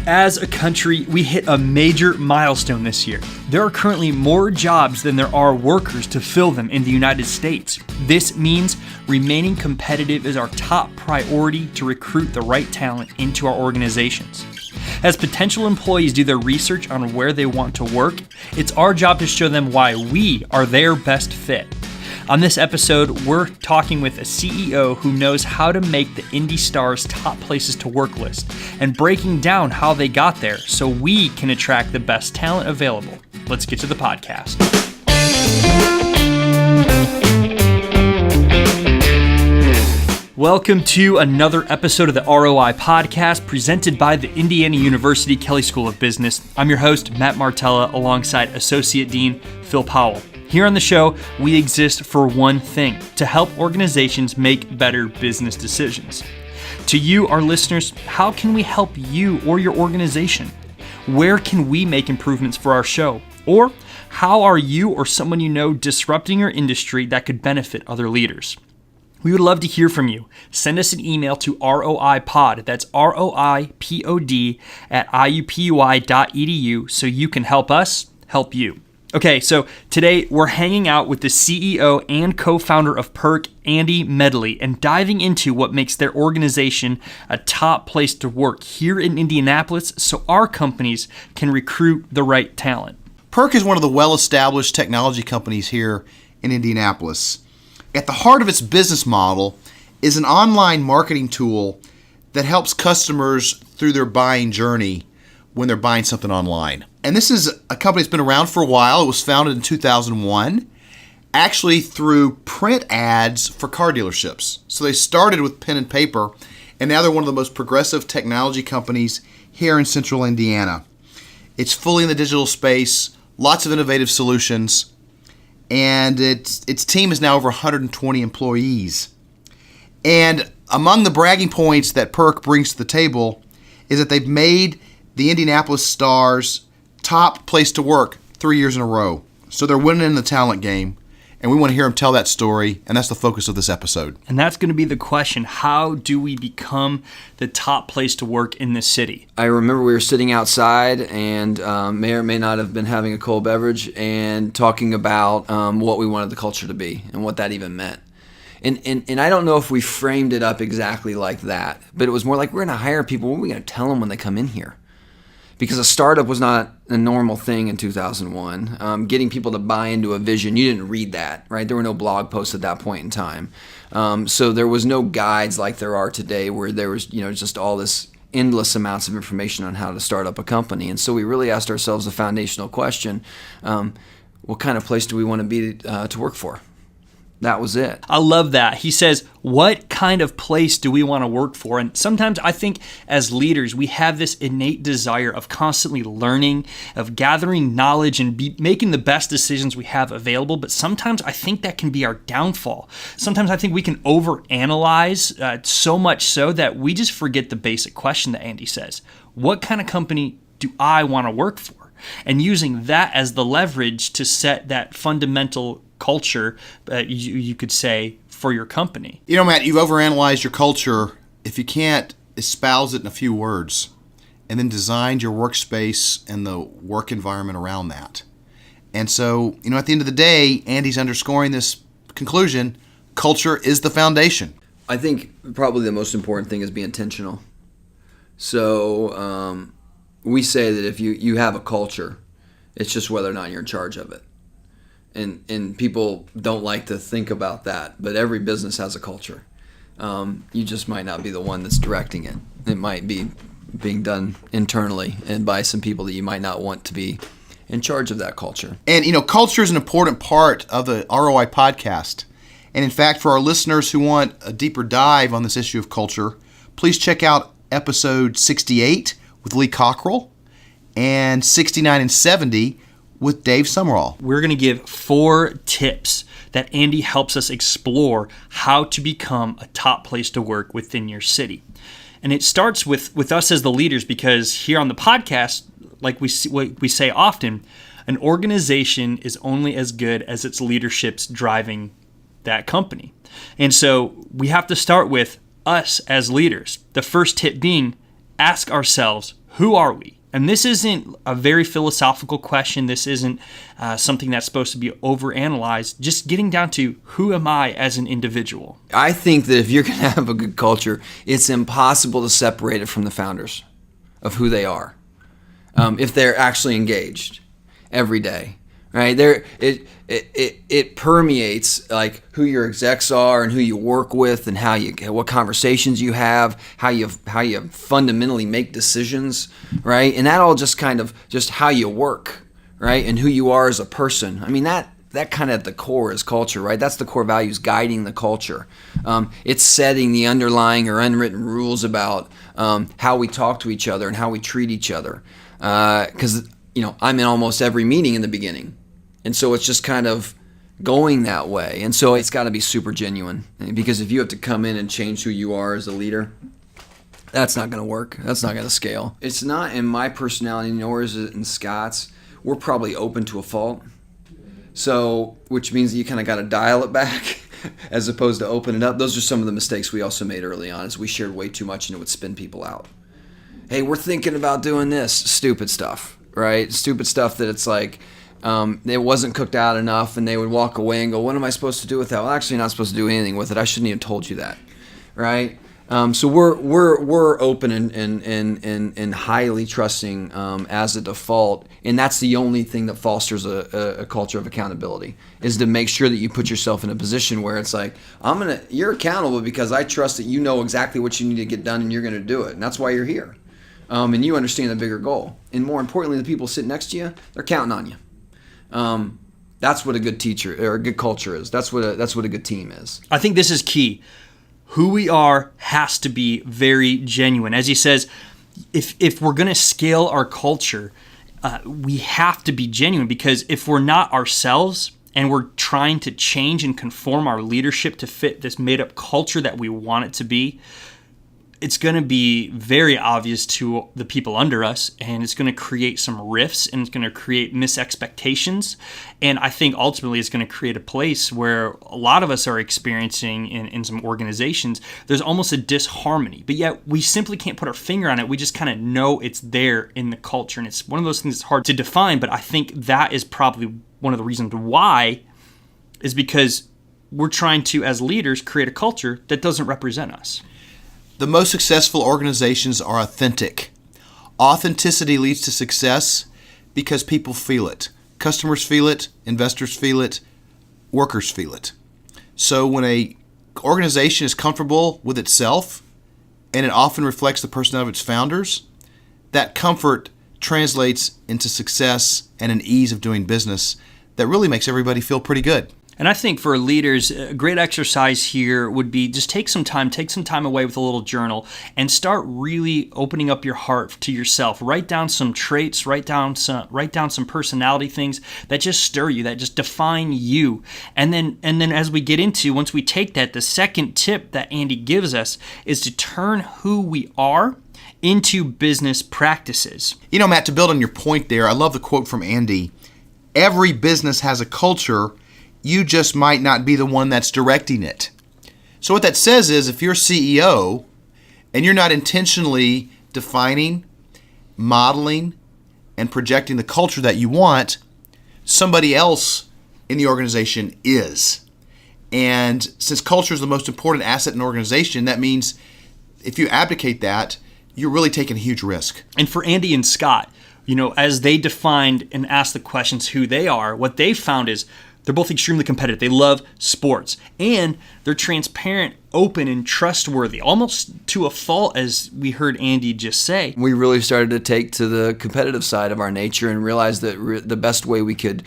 As a country, we hit a major milestone this year. There are currently more jobs than there are workers to fill them in the United States. This means remaining competitive is our top priority to recruit the right talent into our organizations. As potential employees do their research on where they want to work, it's our job to show them why we are their best fit. On this episode, we're talking with a CEO who knows how to make the Indy Star's top places to work list and breaking down how they got there so we can attract the best talent available. Let's get to the podcast. Welcome to another episode of the ROI podcast presented by the Indiana University Kelley School of Business. I'm your host, Matt Martella, alongside Associate Dean Phil Powell. Here on the show, we exist for one thing, to help organizations make better business decisions. To you, our listeners, how can we help you or your organization? Where can we make improvements for our show? Or how are you or someone you know disrupting your industry that could benefit other leaders? We would love to hear from you. Send us an email to ROIPod, that's ROIPOD @iupui.edu so you can help us help you. Okay, so today we're hanging out with the CEO and co-founder of PERQ, Andy Medley, and diving into what makes their organization a top place to work here in Indianapolis so our companies can recruit the right talent. PERQ is one of the well-established technology companies here in Indianapolis. At the heart of its business model is an online marketing tool that helps customers through their buying journey when they're buying something online. And this is a company that's been around for a while. It was founded in 2001, actually through print ads for car dealerships. So they started with pen and paper, and now they're one of the most progressive technology companies here in central Indiana. It's fully in the digital space, lots of innovative solutions, and its team is now over 120 employees. And among the bragging points that PERQ brings to the table is that they've made the Indianapolis Star's top place to work 3 years in a row. So they're winning in the talent game, and we want to hear them tell that story, and that's the focus of this episode. And that's going to be the question: how do we become the top place to work in this city? I remember we were sitting outside and may or may not have been having a cold beverage and talking about what we wanted the culture to be and what that even meant. And I don't know if we framed it up exactly like that, but it was more like, we're going to hire people. What are we going to tell them when they come in here? Because a startup was not a normal thing in 2001. Getting people to buy into a vision, you didn't read that, right? There were no blog posts at that point in time. So there was no guides like there are today where there was, just all this endless amounts of information on how to start up a company. And so we really asked ourselves the foundational question, what kind of place do we want to be to work for? That was it. I love that. He says, what kind of place do we want to work for? And sometimes I think as leaders, we have this innate desire of constantly learning, of gathering knowledge and making the best decisions we have available. But sometimes I think that can be our downfall. Sometimes I think we can overanalyze so much so that we just forget the basic question that Andy says. What kind of company do I want to work for? And using that as the leverage to set that fundamental culture, you could say, for your company. Matt, you've overanalyzed your culture if you can't espouse it in a few words and then design your workspace and the work environment around that. And so, at the end of the day, Andy's underscoring this conclusion: culture is the foundation. I think probably the most important thing is be intentional. So we say that if you have a culture, it's just whether or not you're in charge of it. And people don't like to think about that, but every business has a culture. You just might not be the one that's directing it. It might be being done internally and by some people that you might not want to be in charge of that culture. And, culture is an important part of the ROI podcast. And in fact, for our listeners who want a deeper dive on this issue of culture, please check out episode 68 with Lee Cockrell and 69 and 70 with Dave Summerall. We're going to give 4 tips that Andy helps us explore how to become a top place to work within your city. And it starts with us as the leaders, because here on the podcast, like we say often, an organization is only as good as its leadership's driving that company. And so we have to start with us as leaders. The first tip being ask ourselves, who are we? And this isn't a very philosophical question. This isn't something that's supposed to be overanalyzed. Just getting down to, who am I as an individual? I think that if you're going to have a good culture, it's impossible to separate it from the founders of who they are, if they're actually engaged every day. Right there, it permeates like who your execs are and who you work with and what conversations you have, how you fundamentally make decisions, right? And that all just kind of just how you work, right? And who you are as a person. I mean that kind of at the core is culture, right? That's the core values guiding the culture. It's setting the underlying or unwritten rules about how we talk to each other and how we treat each other. Because I'm in almost every meeting in the beginning. And so it's just kind of going that way. And so it's got to be super genuine, because if you have to come in and change who you are as a leader, that's not going to work. That's not going to scale. It's not in my personality, nor is it in Scott's. We're probably open to a fault. So, which means that you kind of got to dial it back as opposed to open it up. Those are some of the mistakes we also made early on, is we shared way too much and it would spin people out. Hey, we're thinking about doing this. Stupid stuff, right? Stupid stuff that it's like, it wasn't cooked out enough, and they would walk away and go, what am I supposed to do with that? Well, actually, you're not supposed to do anything with it. I shouldn't even told you that, right? So we're open and highly trusting as a default, and that's the only thing that fosters a culture of accountability, is to make sure that you put yourself in a position where it's like, you're accountable because I trust that you know exactly what you need to get done and you're going to do it, and that's why you're here, and you understand the bigger goal, and more importantly, the people sitting next to you, they're counting on you. That's what a good teacher or a good culture is. That's what a good team is. I think this is key. Who we are has to be very genuine. As he says, if we're going to scale our culture, we have to be genuine, because if we're not ourselves and we're trying to change and conform our leadership to fit this made-up culture that we want it to be, it's going to be very obvious to the people under us, and it's going to create some rifts, and it's going to create misexpectations. And I think ultimately it's going to create a place where a lot of us are experiencing in some organizations, there's almost a disharmony, but yet we simply can't put our finger on it. We just kind of know it's there in the culture, and it's one of those things that's hard to define, but I think that is probably one of the reasons why, is because we're trying to, as leaders, create a culture that doesn't represent us. The most successful organizations are authentic. Authenticity leads to success because people feel it. Customers feel it, investors feel it, workers feel it. So when an organization is comfortable with itself, and it often reflects the personality of its founders, that comfort translates into success and an ease of doing business that really makes everybody feel pretty good. And I think for leaders, a great exercise here would be just take some time away with a little journal and start really opening up your heart to yourself. Write down some traits, write down some personality things that just stir you, that just define you. And then as we get into, once we take that, the second tip that Andy gives us is to turn who we are into business practices. You know, Matt, to build on your point there, I love the quote from Andy. Every business has a culture. You just might not be the one that's directing it. So what that says is, if you're CEO and you're not intentionally defining, modeling, and projecting the culture that you want, somebody else in the organization is. And since culture is the most important asset in an organization, that means if you abdicate that, you're really taking a huge risk. And for Andy and Scott, as they defined and asked the questions who they are, what they found is they're both extremely competitive. They love sports, and they're transparent, open, and trustworthy, almost to a fault, as we heard Andy just say. We really started to take to the competitive side of our nature and realized that the best way we could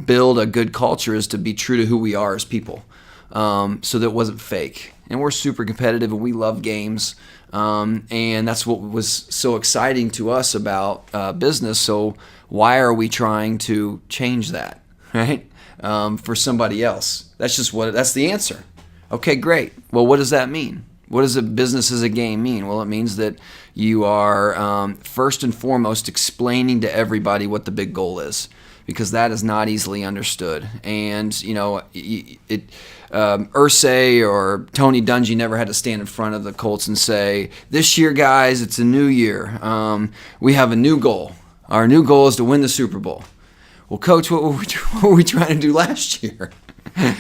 build a good culture is to be true to who we are as people, so that it wasn't fake. And we're super competitive, and we love games, and that's what was so exciting to us about business. So why are we trying to change that, right? For somebody else. That's the answer. Okay, great. Well, what does that mean? What does a business as a game mean? Well, it means that you are first and foremost explaining to everybody what the big goal is. because that is not easily understood. And, Irsay or Tony Dungy never had to stand in front of the Colts and say, this year, guys, it's a new year. We have a new goal. Our new goal is to win the Super Bowl. Well, Coach, what were we trying to do last year?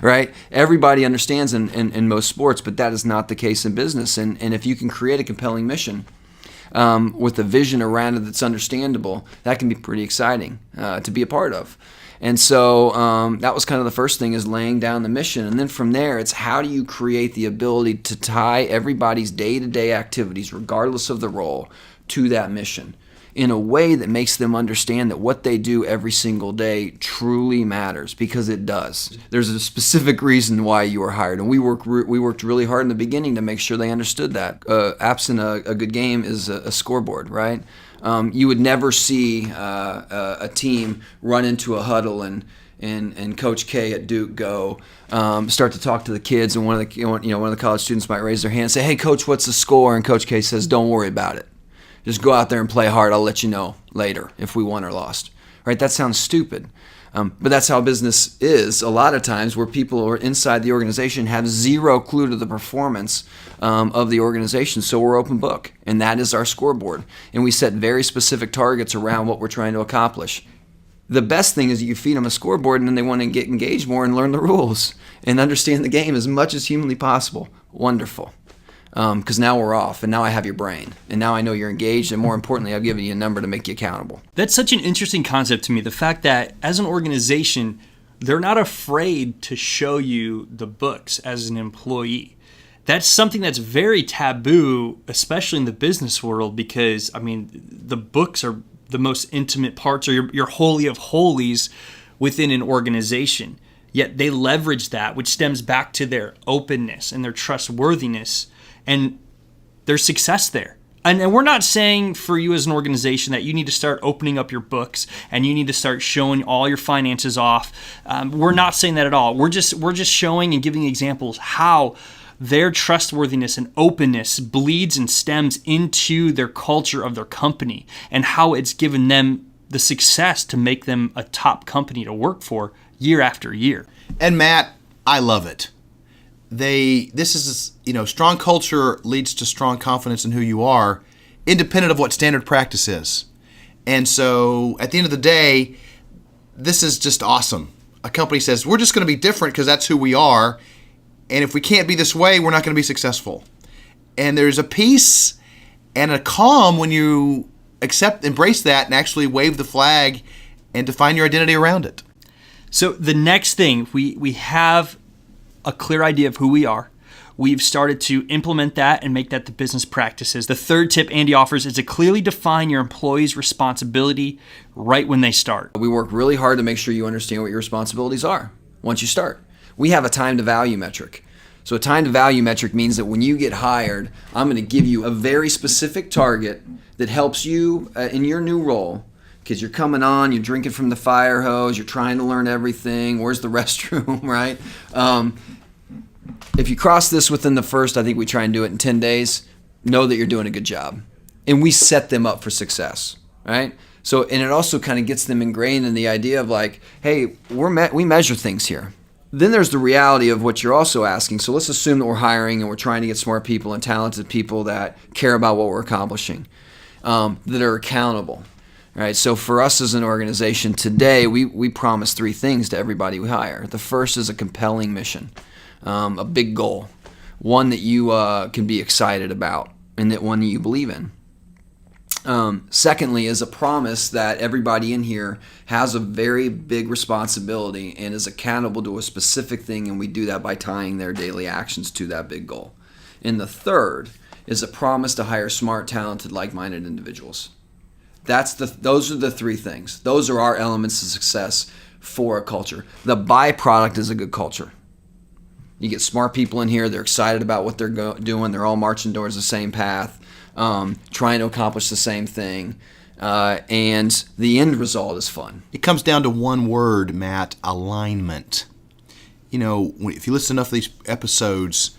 Right? Everybody understands in most sports, but that is not the case in business. And if you can create a compelling mission with a vision around it that's understandable, that can be pretty exciting to be a part of. And so that was kind of the first thing, is laying down the mission. And then from there, it's how do you create the ability to tie everybody's day-to-day activities, regardless of the role, to that mission in a way that makes them understand that what they do every single day truly matters, because it does. There's a specific reason why you were hired, and we worked really hard in the beginning to make sure they understood that. Absent a good game is a scoreboard, right? You would never see a team run into a huddle and Coach K at Duke go start to talk to the kids, and one of the college students might raise their hand and say, "Hey, Coach, what's the score?" And Coach K says, "Don't worry about it. Just go out there and play hard. I'll let you know later if we won or lost." Right? That sounds stupid. But that's how business is a lot of times, where people who are inside the organization have zero clue to the performance of the organization. So we're open book, and that is our scoreboard. And we set very specific targets around what we're trying to accomplish. The best thing is that you feed them a scoreboard, and then they want to get engaged more and learn the rules and understand the game as much as humanly possible. Wonderful. Because now we're off, and now I have your brain, and now I know you're engaged, and more importantly, I've given you a number to make you accountable. That's such an interesting concept to me, the fact that as an organization, they're not afraid to show you the books as an employee. That's something that's very taboo, especially in the business world, because, the books are the most intimate parts, or your holy of holies within an organization. Yet they leverage that, which stems back to their openness and their trustworthiness and their success there. And we're not saying for you as an organization that you need to start opening up your books and you need to start showing all your finances off. We're not saying that at all. We're just showing and giving examples how their trustworthiness and openness bleeds and stems into their culture of their company, and how it's given them the success to make them a top company to work for year after year. And Matt, I love it. Strong culture leads to strong confidence in who you are, independent of what standard practice is. And so at the end of the day, this is just awesome. A company says, we're just going to be different because that's who we are. And if we can't be this way, we're not going to be successful. And there's a peace and a calm when you embrace that and actually wave the flag and define your identity around it. So the next thing, we have a clear idea of who we are. We've started to implement that and make that the business practices. The third tip Andy offers is to clearly define your employees' responsibility right when they start. We work really hard to make sure you understand what your responsibilities are once you start. We have a time to value metric. So a time to value metric means that when you get hired, I'm going to give you a very specific target that helps you in your new role, because you're coming on, you're drinking from the fire hose, you're trying to learn everything. Where's the restroom, right? If you cross this within the first, I think we try and do it in 10 days, know that you're doing a good job. And we set them up for success, right? So, and it also kind of gets them ingrained in the idea of like, hey, we measure things here. Then there's the reality of what you're also asking. So let's assume that we're hiring and we're trying to get smart people and talented people that care about what we're accomplishing, that are accountable. Right, so for us as an organization today, we promise three things to everybody we hire. The first is a compelling mission, a big goal, one that you can be excited about, and that one that you believe in. Secondly is a promise that everybody in here has a very big responsibility and is accountable to a specific thing, and we do that by tying their daily actions to that big goal. And the third is a promise to hire smart, talented, like-minded individuals. Those are the three things. Those are our elements of success for a culture. The byproduct is a good culture. You get smart people in here. They're excited about what they're doing. They're all marching towards the same path, trying to accomplish the same thing. And the end result is fun. It comes down to one word, Matt: alignment. If you listen to enough of these episodes,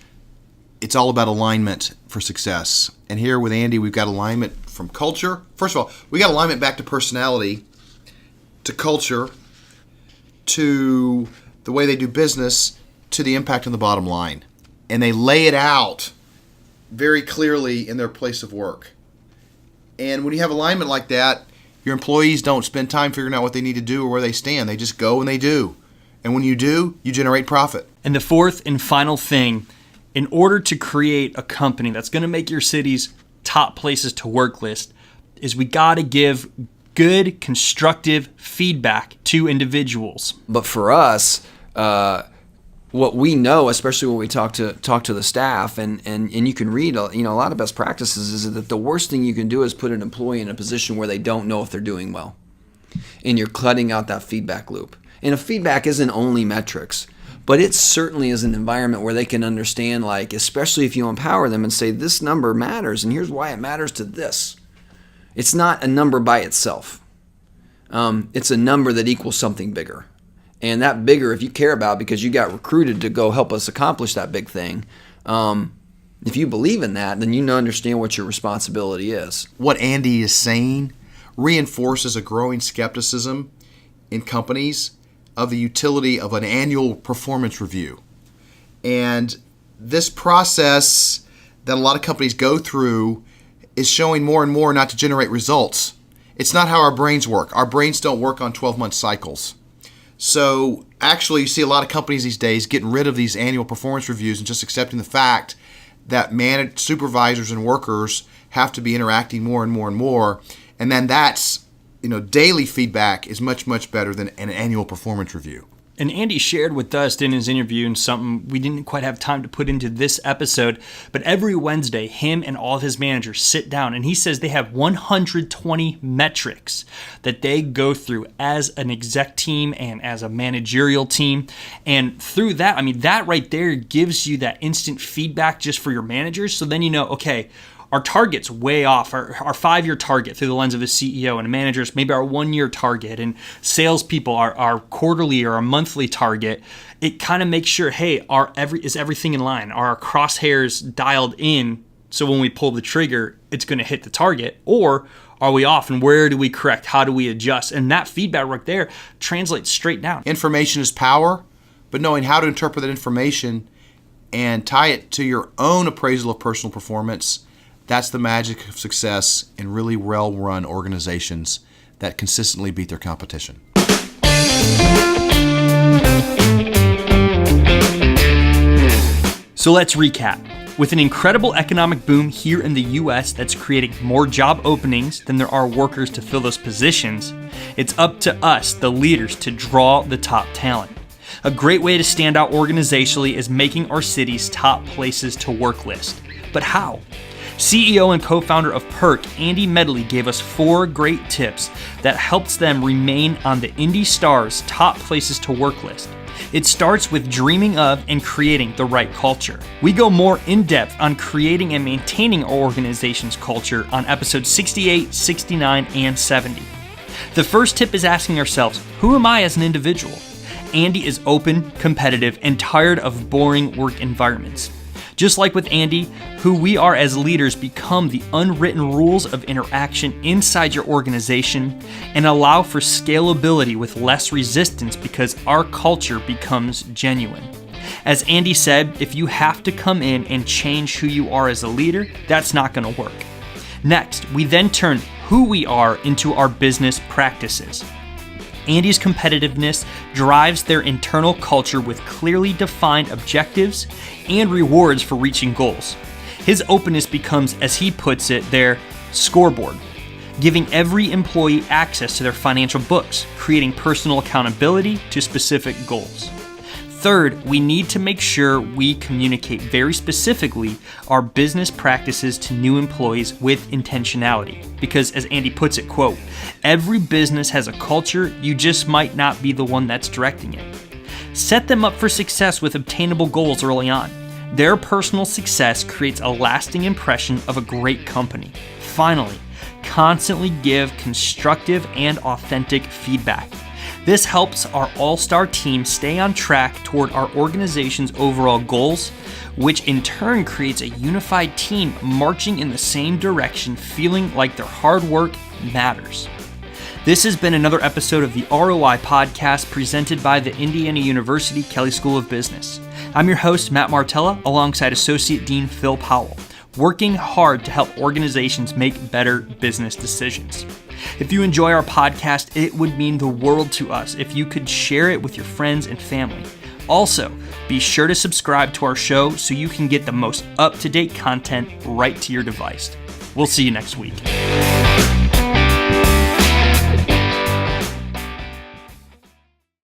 it's all about alignment for success. And here with Andy, we've got alignment from culture. First of all, we got alignment back to personality, to culture, to the way they do business to the impact on the bottom line. And they lay it out very clearly in their place of work. And when you have alignment like that, your employees don't spend time figuring out what they need to do or where they stand. They just go and they do. And when you do, you generate profit. And the fourth and final thing, in order to create a company that's going to make your city's top places to work list, is we got to give good, constructive feedback to individuals. But for us, what we know, especially when we talk to the staff, and you can read, a lot of best practices, is that the worst thing you can do is put an employee in a position where they don't know if they're doing well, and you're cutting out that feedback loop. And a feedback isn't only metrics, but it certainly is an environment where they can understand, like, especially if you empower them and say this number matters, and here's why it matters to this. It's not a number by itself. It's a number that equals something bigger. And that bigger, if you care about, because you got recruited to go help us accomplish that big thing, if you believe in that, then you understand what your responsibility is. What Andy is saying reinforces a growing skepticism in companies of the utility of an annual performance review. And this process that a lot of companies go through is showing more and more not to generate results. It's not how our brains work. Our brains don't work on 12-month cycles. So actually, you see a lot of companies these days getting rid of these annual performance reviews and just accepting the fact that supervisors and workers have to be interacting more and more and more. And then that's, daily feedback is much, much better than an annual performance review. And Andy shared with us in his interview, and something we didn't quite have time to put into this episode, but every Wednesday, him and all of his managers sit down, and he says they have 120 metrics that they go through as an exec team and as a managerial team. And through that, that right there gives you that instant feedback just for your managers. So then okay, our target's way off, our 5-year target through the lens of a CEO, and managers, maybe our 1-year target, and salespeople, our quarterly or our monthly target. It kind of makes sure, hey, is everything in line? Are our crosshairs dialed in so when we pull the trigger, it's going to hit the target? Or are we off, and where do we correct? How do we adjust? And that feedback right there translates straight down. Information is power, but knowing how to interpret that information and tie it to your own appraisal of personal performance, that's the magic of success in really well-run organizations that consistently beat their competition. So let's recap. With an incredible economic boom here in the U.S. that's creating more job openings than there are workers to fill those positions, it's up to us, the leaders, to draw the top talent. A great way to stand out organizationally is making our city's top places to work list. But how? CEO and co-founder of PERQ, Andy Medley, gave us 4 great tips that helps them remain on the Indy Star's top places to work list. It starts with dreaming of and creating the right culture. We go more in depth on creating and maintaining our organization's culture on episodes 68, 69, and 70. The first tip is asking ourselves, who am I as an individual? Andy is open, competitive, and tired of boring work environments. Just like with Andy, who we are as leaders become the unwritten rules of interaction inside your organization and allow for scalability with less resistance because our culture becomes genuine. As Andy said, if you have to come in and change who you are as a leader, that's not going to work. Next, we then turn who we are into our business practices. Andy's competitiveness drives their internal culture with clearly defined objectives and rewards for reaching goals. His openness becomes, as he puts it, their scoreboard, giving every employee access to their financial books, creating personal accountability to specific goals. Third, we need to make sure we communicate very specifically our business practices to new employees with intentionality. Because as Andy puts it, quote, every business has a culture, you just might not be the one that's directing it. Set them up for success with obtainable goals early on. Their personal success creates a lasting impression of a great company. Finally, constantly give constructive and authentic feedback. This helps our all-star team stay on track toward our organization's overall goals, which in turn creates a unified team marching in the same direction, feeling like their hard work matters. This has been another episode of the ROI Podcast presented by the Indiana University Kelley School of Business. I'm your host, Matt Martella, alongside Associate Dean Phil Powell, working hard to help organizations make better business decisions. If you enjoy our podcast, it would mean the world to us if you could share it with your friends and family. Also, be sure to subscribe to our show so you can get the most up-to-date content right to your device. We'll see you next week.